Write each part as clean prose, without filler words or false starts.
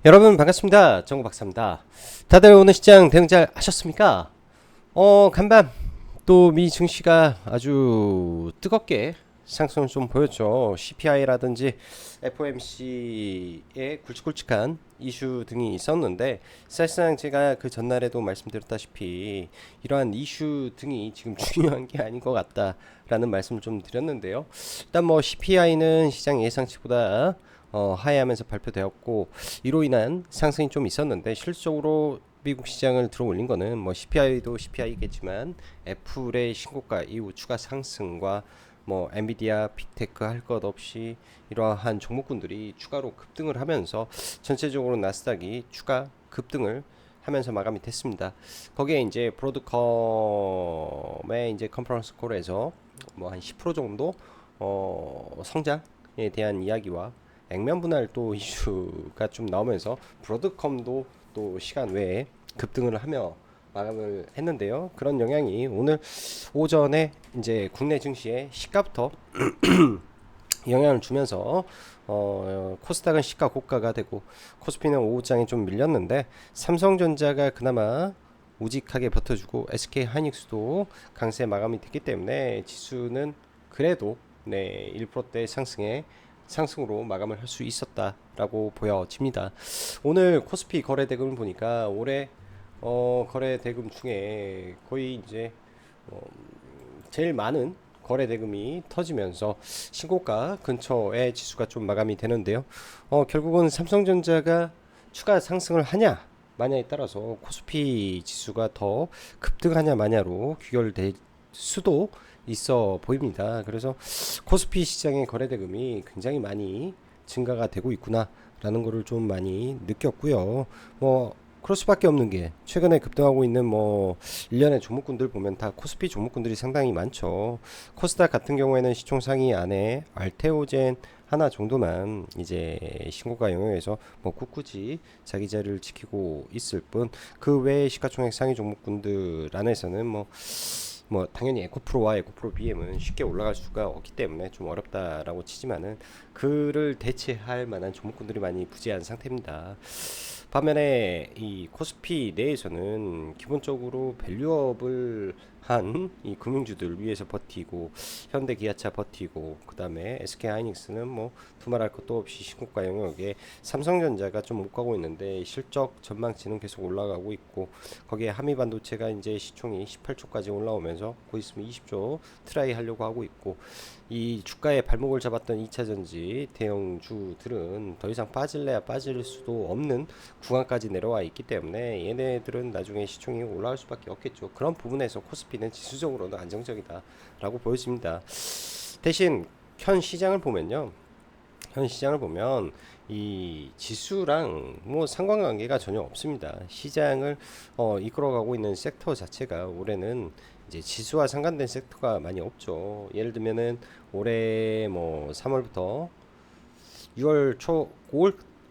여러분 반갑습니다. 정우 박사입니다. 다들 오늘 시장 대응 잘 하셨습니까? 간밤 또 미 증시가 아주 뜨겁게 상승을 좀 보였죠. CPI라든지 FOMC의 굵직굵직한 이슈 등이 있었는데, 사실상 제가 그 전날에도 말씀드렸다시피 이러한 이슈 등이 지금 중요한 게 아닌 것 같다라는 말씀을 좀 드렸는데요. 일단 뭐 CPI는 시장 예상치보다 하회하면서 발표되었고, 이로 인한 상승이 좀 있었는데, 실질적으로 미국 시장을 들어 올린 거는 뭐 CPI도 CPI겠지만 애플의 신고가 이후 추가 상승과 뭐 엔비디아, 빅테크 할 것 없이 이러한 종목군들이 추가로 급등을 하면서 전체적으로 나스닥이 추가 급등을 하면서 마감이 됐습니다. 거기에 이제 브로드컴의 이제 컨퍼런스 콜에서 뭐 한 10% 정도 성장에 대한 이야기와 액면 분할 또 이슈가 좀 나오면서 브로드컴도 또 시간 외에 급등을 하며 마감을 했는데요. 그런 영향이 오늘 오전에 이제 국내 증시의 시가부터 영향을 주면서 코스닥은 시가 고가가 되고 코스피는 오후장에 좀 밀렸는데, 삼성전자가 그나마 우직하게 버텨주고 SK 하이닉스도 강세 마감이 됐기 때문에 지수는 그래도 네 1%대 상승으로 마감을 할 수 있었다라고 보여집니다. 오늘 코스피 거래 대금을 보니까 올해 거래 대금 중에 거의 이제 어, 제일 많은 거래 대금이 터지면서 신고가 근처에 지수가 좀 마감이 되는데요. 결국은 삼성전자가 추가 상승을 하냐 마냐에 따라서 코스피 지수가 더 급등하냐 마냐로 귀결될 수도 있어 보입니다. 그래서 코스피 시장의 거래 대금이 굉장히 많이 증가가 되고 있구나라는 거를 좀 많이 느꼈고요. 뭐 그럴 수밖에 없는 게 최근에 급등하고 있는 뭐 일련의 종목군들 보면 다 코스피 종목군들이 상당히 많죠. 코스닥 같은 경우에는 시총 상위 안에 알테오젠 하나 정도만 이제 신고가 영역에서 뭐 꿋꿋이 자기 자리를 지키고 있을 뿐, 그 외의 시가총액 상위 종목군들 안에서는 뭐 당연히 에코프로와 에코프로 BM은 쉽게 올라갈 수가 없기 때문에 좀 어렵다라고 치지만은 그를 대체할 만한 종목군들이 많이 부재한 상태입니다. 반면에 이 코스피 내에서는 기본적으로 밸류업을 한 이 금융주들 위에서 버티고, 현대 기아차 버티고, 그 다음에 SK 하이닉스는 뭐 두말할 것도 없이 신고가 영역에, 삼성전자가 좀 못 가고 있는데 실적 전망치는 계속 올라가고 있고, 거기에 한미반도체가 이제 시총이 18조까지 올라오면서 곧 있으면 20조 트라이 하려고 하고 있고, 이 주가의 발목을 잡았던 2차전지 대형주들은 더 이상 빠질래야 빠질 수도 없는 구간까지 내려와 있기 때문에 얘네들은 나중에 시총이 올라갈 수밖에 없겠죠. 그런 부분에서 코스피는 지수적으로는 안정적이다라고 보여집니다. 대신 현 시장을 보면요. 현 시장을 보면 이 지수랑 뭐 상관관계가 전혀 없습니다. 시장을 이끌어가고 있는 섹터 자체가 올해는 이제 지수와 상관된 섹터가 많이 없죠. 예를 들면은 올해 뭐 3월부터 6월 초,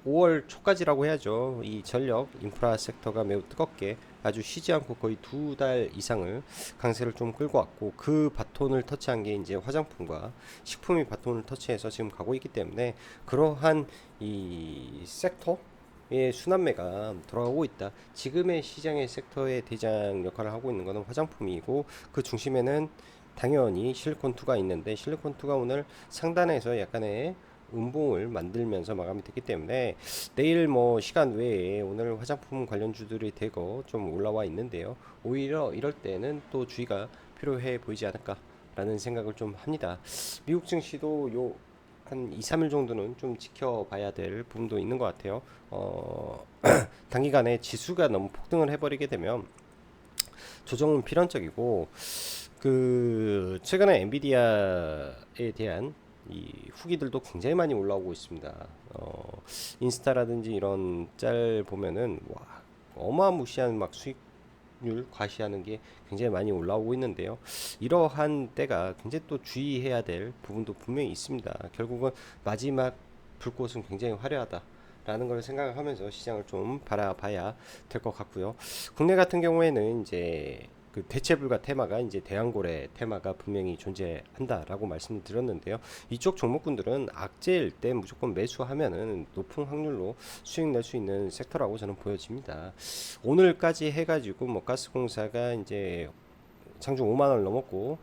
5월 초까지라고 해야죠. 이 전력 인프라 섹터가 매우 뜨겁게 아주 쉬지 않고 거의 2달 이상을 강세를 좀 끌고 왔고, 그 바톤을 터치한 게 이제 화장품과 식품이 바톤을 터치해서 지금 가고 있기 때문에 그러한 이 섹터의 순환매가 돌아가고 있다. 지금의 시장의 섹터의 대장 역할을 하고 있는 것은 화장품이고, 그 중심에는 당연히 실리콘2가 있는데, 실리콘2가 오늘 상단에서 약간의 음봉을 만들면서 마감이 됐기 때문에 내일 뭐 시간 외에 오늘 화장품 관련주들이 대거 좀 올라와 있는데요. 오히려 이럴 때는 또 주의가 필요해 보이지 않을까라는 생각을 좀 합니다. 미국 증시도 요 한 2, 3일 정도는 좀 지켜봐야 될 부분도 있는 것 같아요. 단기간에 지수가 너무 폭등을 해버리게 되면 조정은 필연적이고, 그 최근에 엔비디아에 대한 이 후기들도 굉장히 많이 올라오고 있습니다. 인스타라든지 이런 짤 보면은 와 어마무시한 막 수익률 과시하는 게 굉장히 많이 올라오고 있는데요. 이러한 때가 굉장히 또 주의해야 될 부분도 분명히 있습니다. 결국은 마지막 불꽃은 굉장히 화려하다 라는 걸 생각하면서 시장을 좀 바라봐야 될 것 같고요. 국내 같은 경우에는 이제 그 대체불가 테마가 이제 대한고래 테마가 분명히 존재한다라고 말씀을 드렸는데요. 이쪽 종목군들은 악재일 때 무조건 매수하면은 높은 확률로 수익 낼 수 있는 섹터라고 저는 보여집니다. 오늘까지 해가지고 뭐 가스공사가 이제 장중 5만 원을 넘었고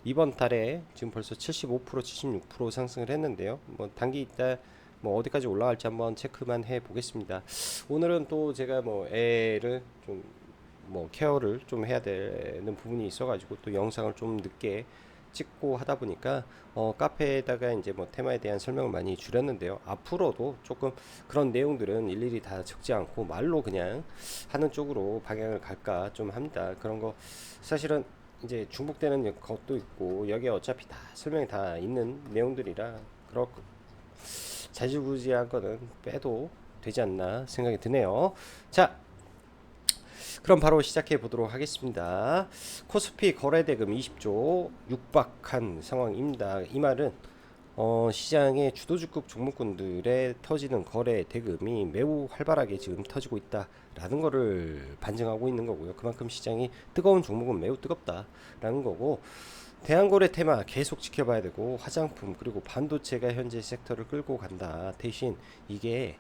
이번 달에 지금 벌써 75% 76% 상승을 했는데요. 뭐 단기 있다 뭐 어디까지 올라갈지 한번 체크만 해 보겠습니다. 오늘은 또 제가 뭐 애를 좀 뭐 케어를 좀 해야 되는 부분이 있어가지고 또 영상을 좀 늦게 찍고 하다 보니까 카페에다가 이제 뭐 테마에 대한 설명을 많이 줄였는데요. 앞으로도 조금 그런 내용들은 일일이 다 적지 않고 말로 그냥 하는 쪽으로 방향을 갈까 좀 합니다. 그런 거 사실은 이제 중복되는 것도 있고 여기에 어차피 다 설명이 다 있는 내용들이라 그렇고 자지구지한 거는 빼도 되지 않나 생각이 드네요. 자, 그럼 바로 시작해 보도록 하겠습니다. 코스피 거래대금 20조 육박한 상황입니다. 이 말은 시장의 주도주급 종목군들의 터지는 거래 대금이 매우 활발하게 지금 터지고 있다라는 거를 반증하고 있는 거고요. 그만큼 시장이 뜨거운 종목은 매우 뜨겁다라는 거고, 대한거래 테마 계속 지켜봐야 되고, 화장품 그리고 반도체가 현재 섹터를 끌고 간다. 대신 이게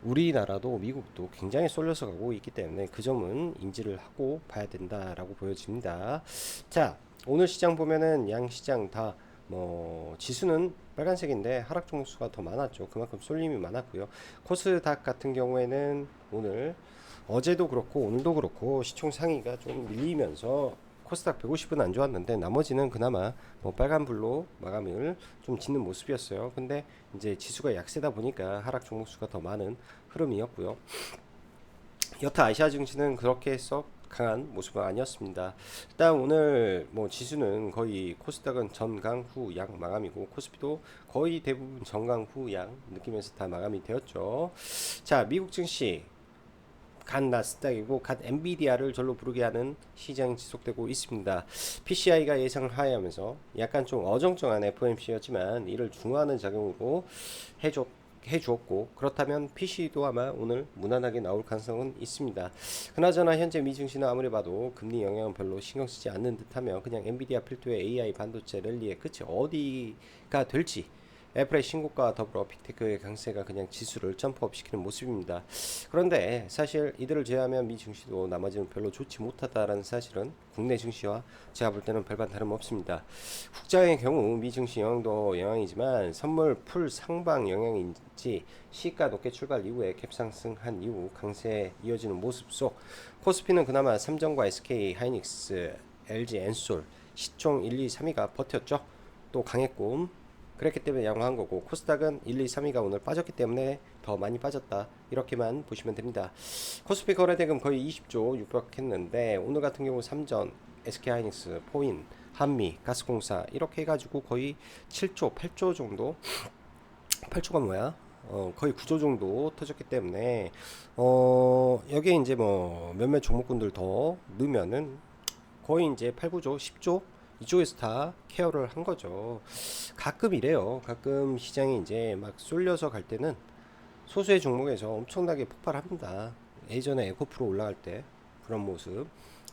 우리나라도 미국도 굉장히 쏠려서 가고 있기 때문에 그 점은 인지를 하고 봐야 된다라고 보여집니다. 자, 오늘 시장 보면은 양 시장 다 뭐 지수는 빨간색인데 하락 종목 수가 더 많았죠. 그만큼 쏠림이 많았고요. 코스닥 같은 경우에는 오늘 어제도 그렇고 오늘도 그렇고 시총 상위가 좀 밀리면서 코스닥 150은 안 좋았는데 나머지는 그나마 뭐 빨간불로 마감을 좀 짓는 모습이었어요. 근데 이제 지수가 약세다 보니까 하락 종목 수가 더 많은 흐름이었고요. 여타 아시아 증시는 그렇게 썩 강한 모습은 아니었습니다. 일단 오늘 뭐 지수는 거의 코스닥은 전강 후 양 마감이고 코스피도 거의 대부분 전강 후 양 느끼면서 다 마감이 되었죠. 자, 미국 증시 간 나스닥이고 간 엔비디아를 절로 부르게 하는 시장이 지속되고 있습니다. PCI가 예상을 하회하면서 약간 좀 어정쩡한 FOMC였지만 이를 중화하는 작용으로 해주었고, 그렇다면 PC도 아마 오늘 무난하게 나올 가능성은 있습니다. 그나저나 현재 미증시는 아무리 봐도 금리 영향은 별로 신경 쓰지 않는 듯하며 그냥 엔비디아 필두의 AI 반도체 랠리의 끝이 어디가 될지, 애플의 신고가와 더불어 빅테크의 강세가 그냥 지수를 점프업 시키는 모습입니다. 그런데 사실 이들을 제외하면 미 증시도 나머지는 별로 좋지 못하다라는 사실은 국내 증시와 제가 볼 때는 별반 다름없습니다. 국장의 경우 미 증시 영향도 영향이지만 선물 풀 상방 영향인지 시가 높게 출발 이후에 갭상승한 이후 강세에 이어지는 모습 속 코스피는 그나마 삼성과 SK 하이닉스, LG 엔솔, 시총 1, 2, 3위가 버텼죠. 또 강했고 그렇기 때문에 양호한 거고, 코스닥은 1, 2, 3위가 오늘 빠졌기 때문에 더 많이 빠졌다 이렇게만 보시면 됩니다. 코스피 거래대금 거의 20조 육박했는데 오늘 같은 경우 삼전, SK하이닉스, 포인, 한미, 가스공사 이렇게 해가지고 거의 7조, 8조 정도 8조가 뭐야? 거의 9조 정도 터졌기 때문에 여기에 이제 뭐 몇몇 종목군들 더 넣으면은 거의 이제 8, 9조, 10조 이쪽에서 다 케어를 한 거죠. 가끔 이래요. 가끔 시장이 이제 막 쏠려서 갈 때는 소수의 종목에서 엄청나게 폭발합니다. 예전에 에코프로 올라갈 때 그런 모습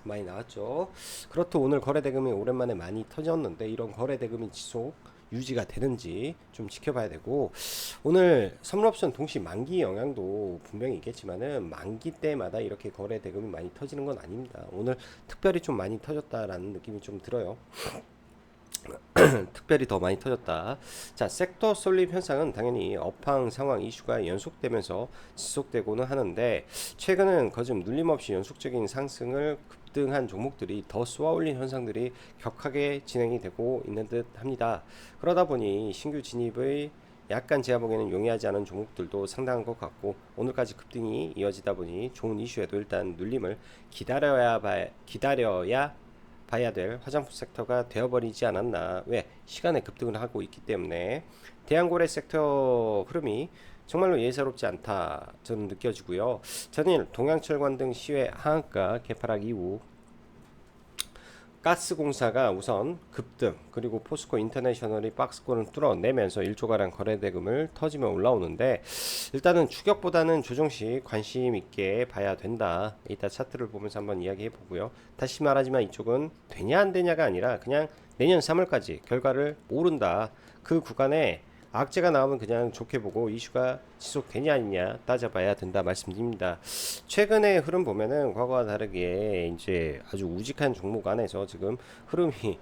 많이 나왔죠. 그렇듯 오늘 거래대금이 오랜만에 많이 터졌는데 이런 거래대금이 지속 유지가 되는지 좀 지켜봐야 되고, 오늘 선물옵션 동시 만기 영향도 분명히 있겠지만은 만기 때마다 이렇게 거래 대금이 많이 터지는 건 아닙니다. 오늘 특별히 좀 많이 터졌다라는 느낌이 좀 들어요. 특별히 더 많이 터졌다. 자, 섹터 쏠림 현상은 당연히 업황 상황 이슈가 연속되면서 지속되고는 하는데 최근은 거즘 눌림없이 연속적인 상승을 급등한 종목들이 더 쏘아올린 현상들이 격하게 진행이 되고 있는 듯 합니다. 그러다 보니 신규 진입의 약간 제가 보기에는 용이하지 않은 종목들도 상당한 것 같고, 오늘까지 급등이 이어지다 보니 좋은 이슈에도 일단 눌림을 기다려야 봐야 될 화장품 섹터가 되어버리지 않았나. 왜? 시간에 급등을 하고 있기 때문에. 대한고래 섹터 흐름이 정말로 예사롭지 않다 저는 느껴지고요. 전일 동양철관 등 시외 하한가 개파락 이후 가스공사가 우선 급등, 그리고 포스코 인터내셔널이 박스권을 뚫어내면서 1조가량 거래대금을 터지며 올라오는데, 일단은 추격보다는 조정시 관심 있게 봐야 된다. 이따 차트를 보면서 한번 이야기해 보고요. 다시 말하지만 이쪽은 되냐 안 되냐가 아니라 그냥 내년 3월까지 결과를 모른다. 그 구간에 악재가 나오면 그냥 좋게 보고 이슈가 지속되냐 아니냐 따져봐야 된다 말씀드립니다. 최근의 흐름 보면은 과거와 다르게 이제 아주 우직한 종목 안에서 지금 흐름이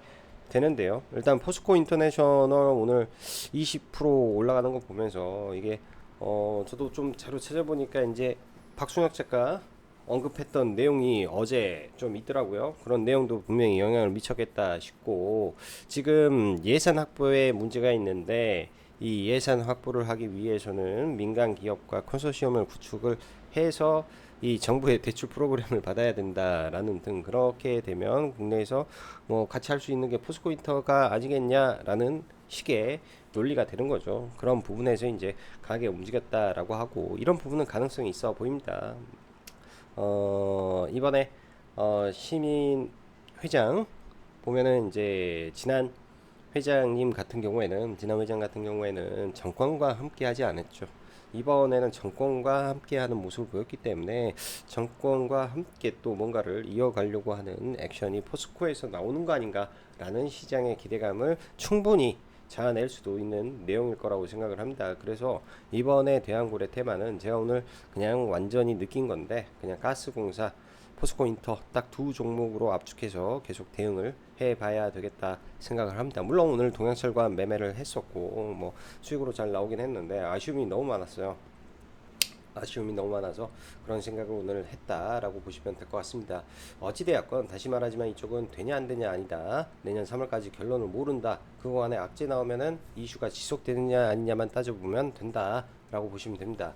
되는데요. 일단 포스코 인터내셔널 오늘 20% 올라가는 거 보면서 이게 저도 좀 자료 찾아보니까 이제 박순혁 작가 언급했던 내용이 어제 좀 있더라고요. 그런 내용도 분명히 영향을 미쳤겠다 싶고, 지금 예산 확보에 문제가 있는데 이 예산 확보를 하기 위해서는 민간 기업과 컨소시엄을 구축을 해서 이 정부의 대출 프로그램을 받아야 된다라는 등, 그렇게 되면 국내에서 뭐 같이 할 수 있는 게 포스코 인터가 아니겠냐라는 식의 논리가 되는 거죠. 그런 부분에서 이제 강하게 움직였다라고 하고, 이런 부분은 가능성이 있어 보입니다. 이번에 시민 회장 보면은 이제 지난 회장 같은 경우에는 정권과 함께 하지 않았죠. 이번에는 정권과 함께 하는 모습을 보였기 때문에 정권과 함께 또 뭔가를 이어가려고 하는 액션이 포스코에서 나오는 거 아닌가라는 시장의 기대감을 충분히 자아낼 수도 있는 내용일 거라고 생각을 합니다. 그래서 이번에 대한고래 테마는 제가 오늘 그냥 완전히 느낀 건데, 그냥 가스공사, 포스코 인터 딱 두 종목으로 압축해서 계속 대응을 해봐야 되겠다 생각을 합니다. 물론 오늘 동양철과 매매를 했었고 뭐 수익으로 잘 나오긴 했는데 아쉬움이 너무 많았어요. 아쉬움이 너무 많아서 그런 생각을 오늘 했다라고 보시면 될 것 같습니다. 어찌되었건 다시 말하지만 이쪽은 되냐 안 되냐 아니다. 내년 3월까지 결론을 모른다. 그거 안에 악재 나오면은 이슈가 지속되느냐 아니냐만 따져보면 된다라고 보시면 됩니다.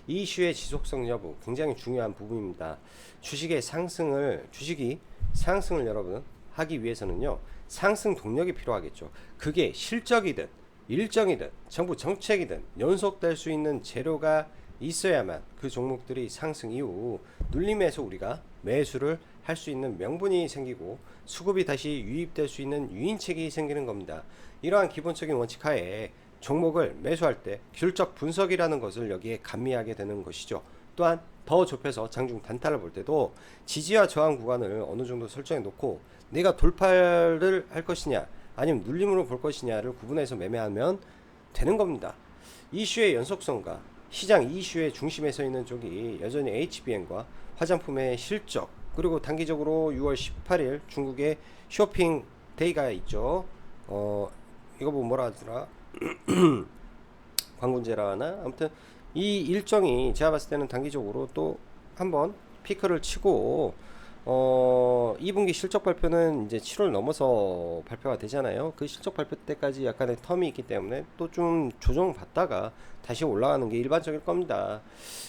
이 이슈의 지속성 여부 굉장히 중요한 부분입니다. 주식이 상승을 여러분 하기 위해서는요, 상승 동력이 필요하겠죠. 그게 실적이든 일정이든 정부 정책이든 연속될 수 있는 재료가 있어야만 그 종목들이 상승 이후 눌림에서 우리가 매수를 할 수 있는 명분이 생기고 수급이 다시 유입될 수 있는 유인책이 생기는 겁니다. 이러한 기본적인 원칙 하에 종목을 매수할 때 실적 분석이라는 것을 여기에 감미하게 되는 것이죠. 또한 더 좁혀서 장중 단타를 볼 때도 지지와 저항 구간을 어느 정도 설정해 놓고 내가 돌파를 할 것이냐 아니면 눌림으로 볼 것이냐를 구분해서 매매하면 되는 겁니다. 이슈의 연속성과 시장 이슈의 중심에 서 있는 쪽이 여전히 HBM과 화장품의 실적, 그리고 단기적으로 6월 18일 중국의 쇼핑 데이가 있죠. 이거 뭐 뭐라 하더라? 광군제라 하나? 아무튼 이 일정이 제가 봤을 때는 단기적으로 또 한번 피크를 치고 2분기 실적 발표는 이제 7월 넘어서 발표가 되잖아요. 그 실적 발표 때까지 약간의 텀이 있기 때문에 또 좀 조정 받다가 다시 올라가는 게 일반적일 겁니다.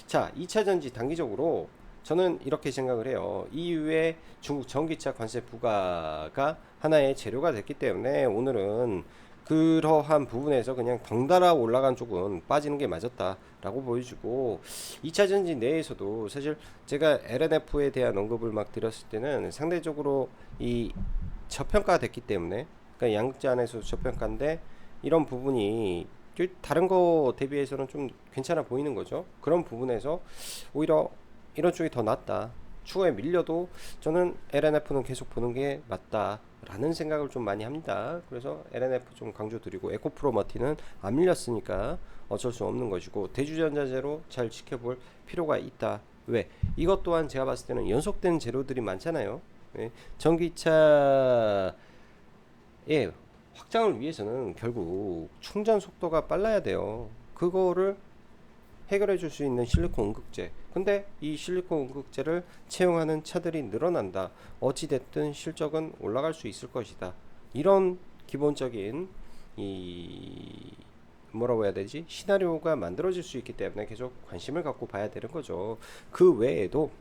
자, 2차 전지 단기적으로 저는 이렇게 생각을 해요. 이후에 중국 전기차 관세 부과가 하나의 재료가 됐기 때문에 오늘은 그러한 부분에서 그냥 덩달아 올라간 쪽은 빠지는 게 맞았다라고 보여주고, 2차 전지 내에서도 사실 제가 LNF에 대한 언급을 막 드렸을 때는 상대적으로 이 저평가 됐기 때문에, 그러니까 양극재 안에서 저평가인데 이런 부분이 다른 거 대비해서는 좀 괜찮아 보이는 거죠. 그런 부분에서 오히려 이런 쪽이 더 낫다, 추가에 밀려도 저는 LNF는 계속 보는 게 맞다라는 생각을 좀 많이 합니다. 그래서 LNF 좀 강조드리고, 에코프로머티는 안 밀렸으니까 어쩔 수 없는 것이고 대주전자재로 잘 지켜볼 필요가 있다. 왜? 이것 또한 제가 봤을 때는 연속된 재료들이 많잖아요. 예? 전기차의 확장을 위해서는 결국 충전 속도가 빨라야 돼요. 그거를 해결해 줄 수 있는 실리콘 응급제, 근데 이 실리콘 응급제를 채용하는 차들이 늘어난다. 어찌됐든 실적은 올라갈 수 있을 것이다. 이런 기본적인 이 뭐라고 해야 되지? 시나리오가 만들어질 수 있기 때문에 계속 관심을 갖고 봐야 되는 거죠. 그 외에도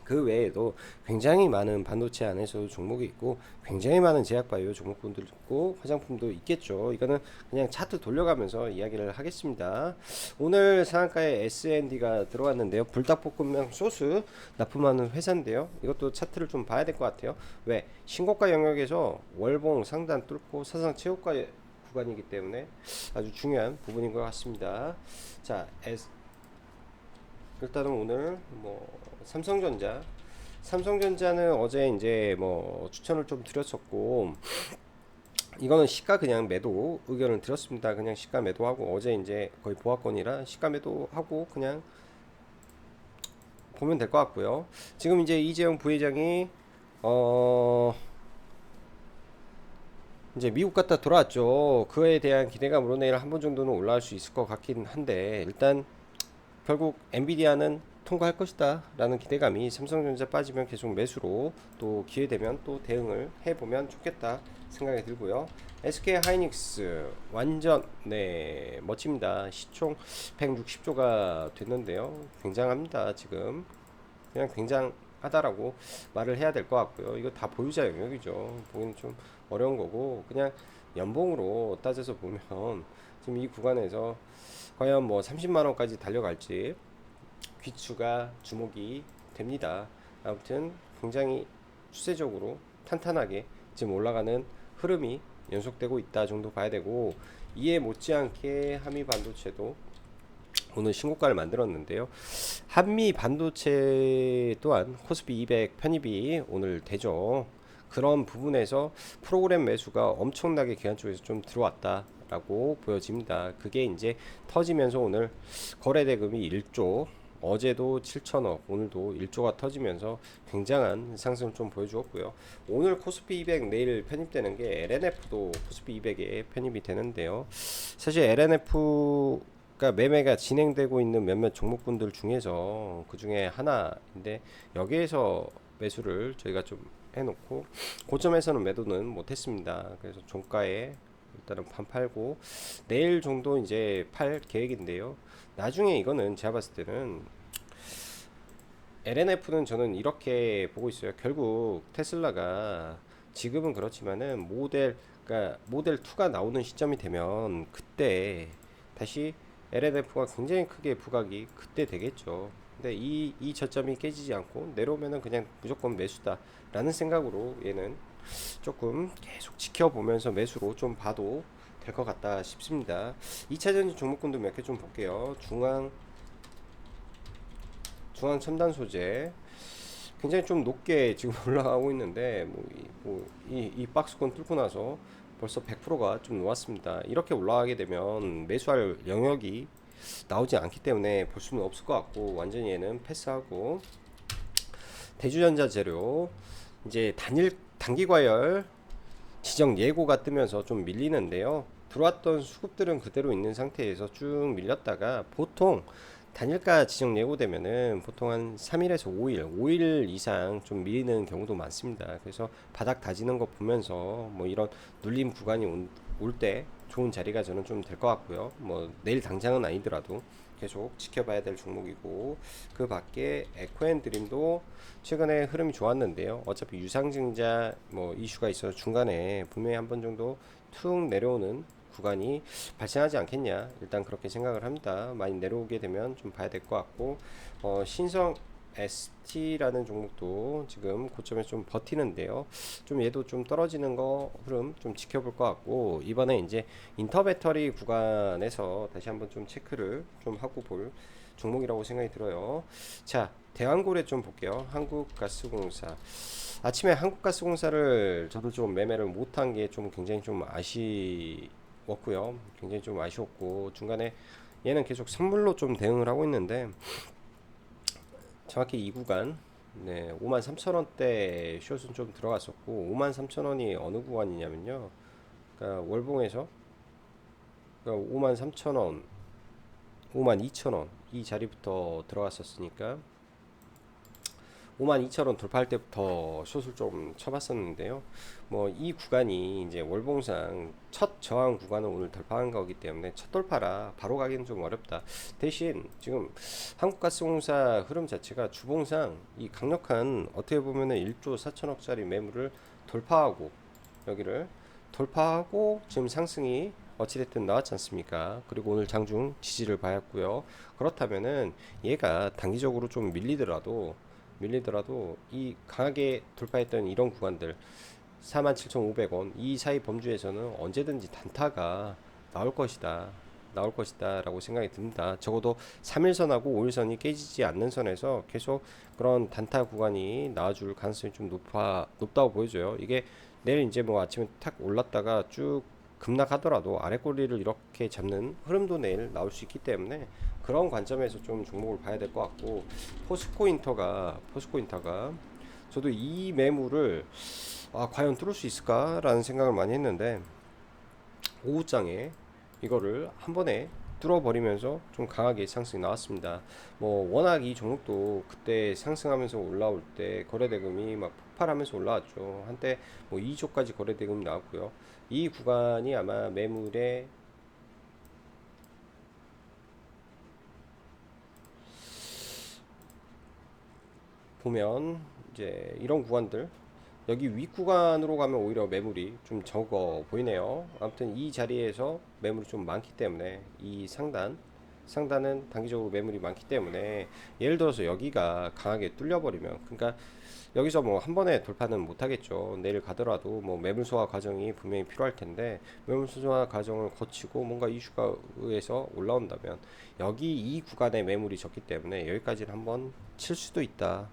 그 외에도 굉장히 많은 반도체 안에서도 종목이 있고 굉장히 많은 제약바이오 종목군도 있고 화장품도 있겠죠. 이거는 그냥 차트 돌려가면서 이야기를 하겠습니다. 오늘 상한가에 SND가 들어왔는데요. 불닭볶음면 소스 납품하는 회사인데요. 이것도 차트를 좀 봐야 될 것 같아요. 왜? 신고가 영역에서 월봉 상단 뚫고 사상 최고가 구간이기 때문에 아주 중요한 부분인 것 같습니다. 자, 일단은 오늘 뭐 삼성전자는 어제 이제 뭐 추천을 좀 드렸었고 이거는 시가 그냥 매도 의견을 드렸습니다. 그냥 시가 매도하고 어제 이제 거의 보합권이라 시가 매도하고 그냥 보면 될 것 같고요. 지금 이제 이재용 부회장이 어 이제 미국 갔다 돌아왔죠. 그에 대한 기대감으로 내일 한 번 정도는 올라갈 수 있을 것 같긴 한데 일단 결국 엔비디아는 통과할 것이다 라는 기대감이 삼성전자 빠지면 계속 매수로 또 기회되면 또 대응을 해보면 좋겠다 생각이 들고요. SK 하이닉스 완전 네 멋집니다. 시총 160조가 됐는데요. 굉장합니다. 지금 그냥 굉장하다라고 말을 해야 될 것 같고요. 이거 다 보유자 영역이죠. 보기는 좀 어려운 거고 그냥 연봉으로 따져서 보면 지금 이 구간에서 과연 뭐 30만 원까지 달려갈지 귀추가 주목이 됩니다. 아무튼 굉장히 추세적으로 탄탄하게 지금 올라가는 흐름이 연속되고 있다 정도 봐야 되고 이에 못지않게 한미 반도체도 오늘 신고가를 만들었는데요. 한미 반도체 또한 코스피 200 편입이 오늘 되죠. 그런 부분에서 프로그램 매수가 엄청나게 기관 쪽에서 좀 들어왔다라고 보여집니다. 그게 이제 터지면서 오늘 거래 대금이 1조, 어제도 7천억, 오늘도 1조가 터지면서 굉장한 상승을 좀 보여주었고요. 오늘 코스피 200 내일 편입되는 게 LNF도 코스피 200에 편입이 되는데요. 사실 LNF가 매매가 진행되고 있는 몇몇 종목군들 중에서 그 중에 하나인데 여기에서 매수를 저희가 좀 해놓고 고점에서는 매도는 못했습니다. 그래서 종가에 일단은 판 팔고 내일 정도 이제 팔 계획인데요. 나중에 이거는 제가 봤을 때는 LNF는 저는 이렇게 보고 있어요. 결국 테슬라가 지금은 그렇지만은 그러니까 모델 2가 나오는 시점이 되면 그때 다시 LNF가 굉장히 크게 부각이 그때 되겠죠. 근데 이 저점이 깨지지 않고 내려오면은 그냥 무조건 매수다 라는 생각으로 얘는 조금 계속 지켜보면서 매수로 좀 봐도 될 것 같다 싶습니다. 2차전지 종목군도 몇 개 좀 볼게요. 중앙 첨단 소재 굉장히 좀 높게 지금 올라가고 있는데 이 박스권 뚫고 나서 벌써 100%가 좀 놓았습니다. 이렇게 올라가게 되면 매수할 영역이 나오지 않기 때문에 볼 수는 없을 것 같고 완전히 얘는 패스하고 대주전자 재료 이제 단기 과열 지정 예고가 뜨면서 좀 밀리는데요. 들어왔던 수급들은 그대로 있는 상태에서 쭉 밀렸다가 보통 단일가 지정 예고되면은 보통 한 3일에서 5일 이상 좀 밀리는 경우도 많습니다. 그래서 바닥 다지는 거 보면서 뭐 이런 눌림 구간이 올 때 좋은 자리가 저는 좀 될 것 같고요. 뭐 내일 당장은 아니더라도 계속 지켜봐야 될 종목이고 그 밖에 에코앤드림도 최근에 흐름이 좋았는데요. 어차피 유상증자 뭐 이슈가 있어서 중간에 분명히 한 번 정도 툭 내려오는 구간이 발생하지 않겠냐 일단 그렇게 생각을 합니다. 많이 내려오게 되면 좀 봐야 될 것 같고 신성 ST라는 종목도 지금 고점에서 좀 버티는데요. 좀 얘도 좀 떨어지는 거 흐름 좀 지켜볼 것 같고 이번에 이제 인터배터리 구간에서 다시 한번 좀 체크를 좀 하고 볼 종목이라고 생각이 들어요. 자, 대왕고래 좀 볼게요. 한국가스공사. 아침에 한국가스공사를 저도 좀 매매를 못한 게 좀 굉장히 좀 아쉬웠고요. 굉장히 좀 아쉬웠고 중간에 얘는 계속 선물로 좀 대응을 하고 있는데 정확히 이 구간 네, 53,000원대 숏은 좀 들어갔었고 53,000원이 어느 구간이냐면요. 그러니까 월봉에서 그러니까 53,000원, 52,000원 이 자리부터 들어갔었으니까 52,000원 돌파할 때부터 숏을 좀 쳐봤었는데요. 뭐 이 구간이 이제 월봉상 첫 저항 구간을 오늘 돌파한 거기 때문에 첫 돌파라 바로 가기는 좀 어렵다. 대신 지금 한국가스공사 흐름 자체가 주봉상 이 강력한 어떻게 보면은 1조 4천억짜리 매물을 돌파하고 여기를 돌파하고 지금 상승이 어찌됐든 나왔지 않습니까? 그리고 오늘 장중 지지를 받았고요. 그렇다면은 얘가 단기적으로 좀 밀리더라도 이 강하게 돌파했던 이런 구간들 47,500원 이 사이 범주에서는 언제든지 단타가 나올 것이다. 나올 것이다 라고 생각이 듭니다. 적어도 3일선하고 5일선이 깨지지 않는 선에서 계속 그런 단타 구간이 나와줄 가능성이 좀 높다고 보여져요. 이게 내일 이제 뭐 아침에 탁 올랐다가 쭉 급락하더라도 아래 꼬리를 이렇게 잡는 흐름도 내일 나올 수 있기 때문에 그런 관점에서 좀 종목을 봐야 될 것 같고, 포스코인터가 저도 이 매물을 과연 뚫을 수 있을까라는 생각을 많이 했는데 오후장에 이거를 한 번에 뚫어버리면서 좀 강하게 상승이 나왔습니다. 뭐 워낙 이 종목도 그때 상승하면서 올라올 때 거래대금이 막 폭발하면서 올라왔죠. 한때 뭐 2조까지 거래대금이 나왔고요. 이 구간이 아마 매물의 보면 이제 이런 구간들 여기 윗구간으로 가면 오히려 매물이 좀 적어 보이네요. 아무튼 이 자리에서 매물이 좀 많기 때문에 이 상단은 단기적으로 매물이 많기 때문에 예를 들어서 여기가 강하게 뚫려버리면, 그러니까 여기서 뭐 한 번에 돌파는 못 하겠죠. 내일 가더라도 뭐 매물 소화 과정이 분명히 필요할 텐데 매물 소화 과정을 거치고 뭔가 이슈가 의해서 올라온다면 여기 이 구간에 매물이 적기 때문에 여기까지는 한번 칠 수도 있다.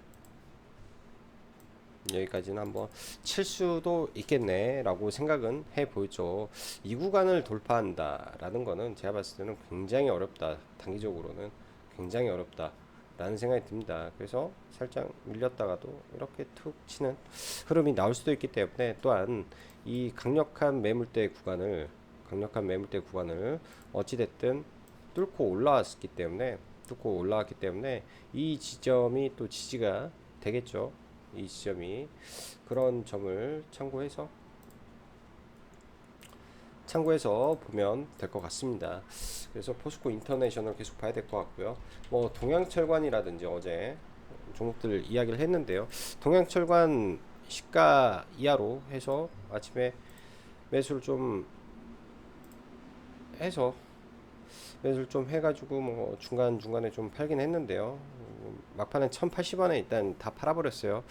여기까지는 한번 칠 수도 있겠네 라고 생각은 해 보이죠. 이 구간을 돌파한다 라는 거는 제가 봤을 때는 굉장히 어렵다, 단기적으로는 굉장히 어렵다 라는 생각이 듭니다. 그래서 살짝 밀렸다가도 이렇게 툭 치는 흐름이 나올 수도 있기 때문에, 또한 이 강력한 매물대 구간을 어찌됐든 뚫고 올라왔기 때문에 이 지점이 또 지지가 되겠죠. 이 지점이 그런 점을 참고해서 보면 될 것 같습니다. 그래서 포스코 인터내셔널 계속 봐야 될 것 같고요. 뭐 동양철관이라든지 어제 종목들 이야기를 했는데요. 동양철관 시가 이하로 해서 아침에 매수를 좀 해서 매수를 좀 해가지고 뭐 중간중간에 좀 팔긴 했는데요. 막판에 1080원에 일단 다 팔아버렸어요.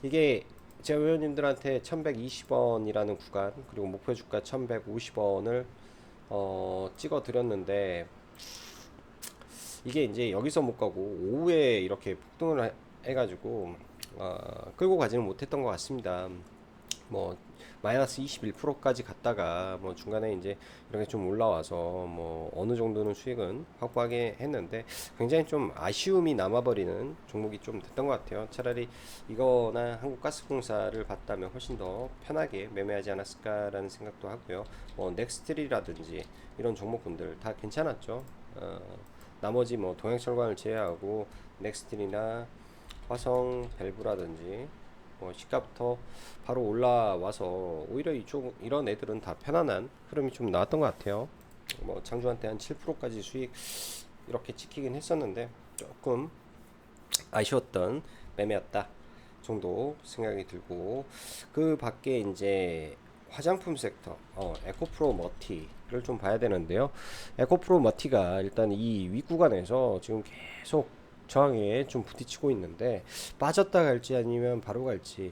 이게 제 회원님들한테 1120원이라는 구간 그리고 목표 주가 1150원을 찍어 드렸는데 이게 이제 여기서 못 가고 오후에 이렇게 폭등을 해가지고 끌고 가지는 못했던 것 같습니다. 뭐 마이너스 21%까지 갔다가 뭐 중간에 이제 이렇게 좀 올라와서 뭐 어느 정도는 수익은 확보하게 했는데 굉장히 좀 아쉬움이 남아버리는 종목이 좀 됐던 것 같아요. 차라리 이거나 한국가스공사를 봤다면 훨씬 더 편하게 매매하지 않았을까라는 생각도 하고요. 뭐 넥스트리라든지 이런 종목군들 다 괜찮았죠. 나머지 뭐 동양철관을 제외하고 넥스트리나 화성 밸브라든지 시가부터 바로 올라와서 오히려 이런 애들은 다 편안한 흐름이 좀 나왔던 것 같아요. 뭐 장주한테 한 7%까지 수익 이렇게 찍히긴 했었는데 조금 아쉬웠던 매매였다 정도 생각이 들고, 그 밖에 이제 화장품 섹터 에코프로 머티를 좀 봐야 되는데요. 에코프로 머티가 일단 이 윗구간에서 지금 계속 저항에 좀 부딪히고 있는데 빠졌다 갈지 아니면 바로 갈지,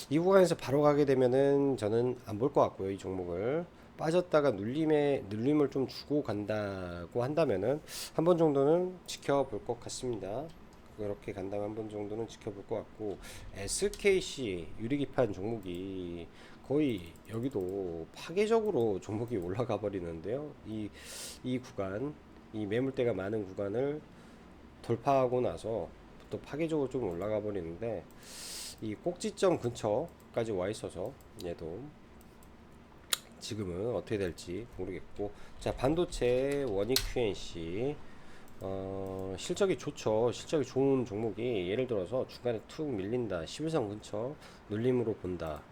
이 구간에서 바로 가게 되면은 저는 안 볼 것 같고요. 이 종목을 빠졌다가 눌림을 좀 주고 간다고 한다면은 한 번 정도는 지켜볼 것 같습니다. 그렇게 간다면 한 번 정도는 지켜볼 것 같고, SKC 유리기판 종목이 거의 여기도 파괴적으로 종목이 올라가 버리는데요. 이 구간, 이 매물대가 많은 구간을 돌파하고 나서 또 파괴적으로 좀 올라가 버리는데 이 꼭지점 근처까지 와 있어서 얘도 지금은 어떻게 될지 모르겠고, 자 반도체 원익 QNC 실적이 좋죠. 실적이 좋은 종목이 예를 들어서 중간에 툭 밀린다. 11선 근처 눌림으로 본다.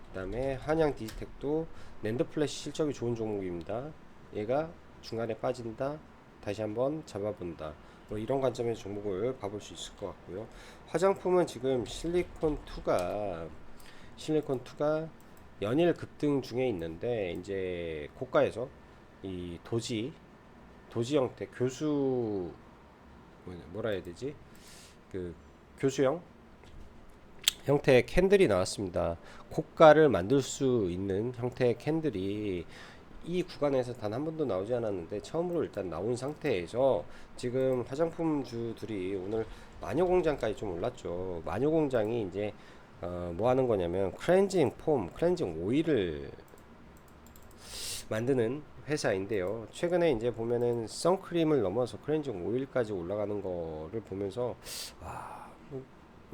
그 다음에 한양 디지텍도 낸드 플래시 실적이 좋은 종목입니다. 얘가 중간에 빠진다. 다시 한번 잡아본다. 뭐 이런 관점에서 종목을 봐볼 수 있을 것 같고요. 화장품은 지금 실리콘2가 연일 급등 중에 있는데 이제 고가에서 이 도지 형태 뭐라 해야 되지? 그 교수형 형태의 캔들이 나왔습니다. 고가를 만들 수 있는 형태의 캔들이 이 구간에서 단 한 번도 나오지 않았는데 처음으로 일단 나온 상태에서 지금 화장품주들이 오늘 마녀공장까지 좀 올랐죠. 마녀공장이 이제 뭐 하는 거냐면 클렌징 오일을 만드는 회사인데요. 최근에 이제 보면은 선크림을 넘어서 클렌징 오일까지 올라가는 거를 보면서 뭐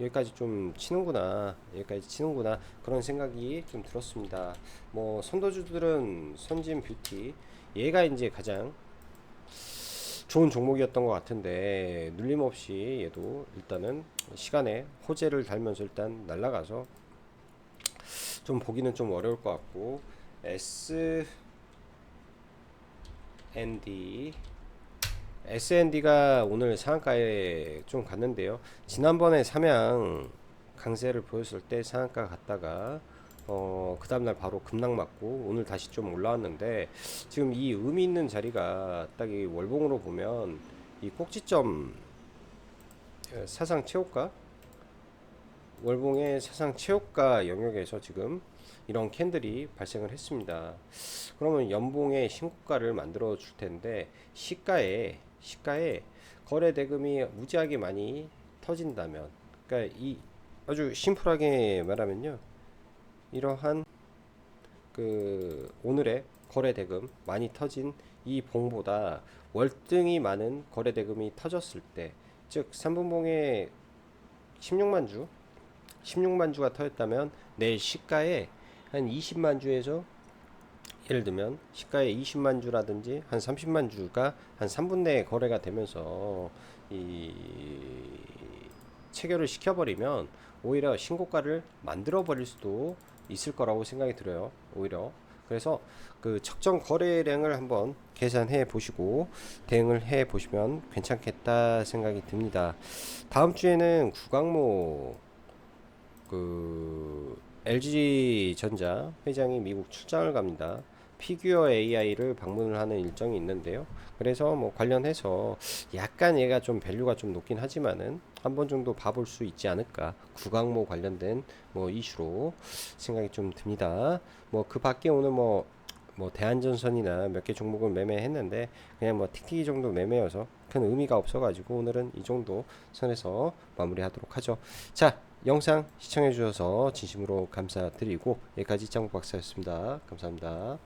여기까지 좀 치는구나, 여기까지 치는구나 그런 생각이 좀 들었습니다. 뭐 선도주들은 선진 뷰티 얘가 이제 가장 좋은 종목이었던 것 같은데 눌림없이 얘도 일단은 시간에 호재를 달면서 일단 날아가서 좀 보기는 좀 어려울 것 같고 S&D S&D가 오늘 상한가에 좀 갔는데요. 지난번에 삼양 강세를 보였을 때 상한가 갔다가 그 다음날 바로 급락 맞고 오늘 다시 좀 올라왔는데 지금 이 의미 있는 자리가 딱 이 월봉으로 보면 이 꼭지점 사상 최고가 월봉의 사상 최고가 영역에서 지금 이런 캔들이 발생을 했습니다. 그러면 연봉의 신고가를 만들어 줄 텐데 시가에 거래 대금이 무지하게 많이 터진다면, 그러니까 이 아주 심플하게 말하면요, 이러한 그 오늘의 거래 대금 많이 터진 이 봉보다 월등히 많은 거래 대금이 터졌을 때, 즉 3분봉에 16만 주가 터졌다면 내일 시가에 한 20만 주에서 예를 들면 시가에 20만 주라든지 한 30만 주가 한 3분 내에 거래가 되면서 이 체결을 시켜버리면 오히려 신고가를 만들어 버릴 수도 있을 거라고 생각이 들어요. 오히려 그래서 그 적정 거래량을 한번 계산해 보시고 대응을 해 보시면 괜찮겠다 생각이 듭니다. 다음 주에는 구강모 LG전자 회장이 미국 출장을 갑니다. 피규어 AI를 방문을 하는 일정이 있는데요. 그래서 뭐 관련해서 약간 얘가 좀 밸류가 좀 높긴 하지만은 한 번 정도 봐볼 수 있지 않을까. 구강모 관련된 뭐 이슈로 생각이 좀 듭니다. 뭐 그 밖에 오늘 뭐 대한전선이나 몇 개 종목을 매매했는데 그냥 뭐 틱틱이 정도 매매여서 큰 의미가 없어가지고 오늘은 이 정도 선에서 마무리하도록 하죠. 자, 영상 시청해 주셔서 진심으로 감사드리고 여기까지 짱구 박사였습니다. 감사합니다.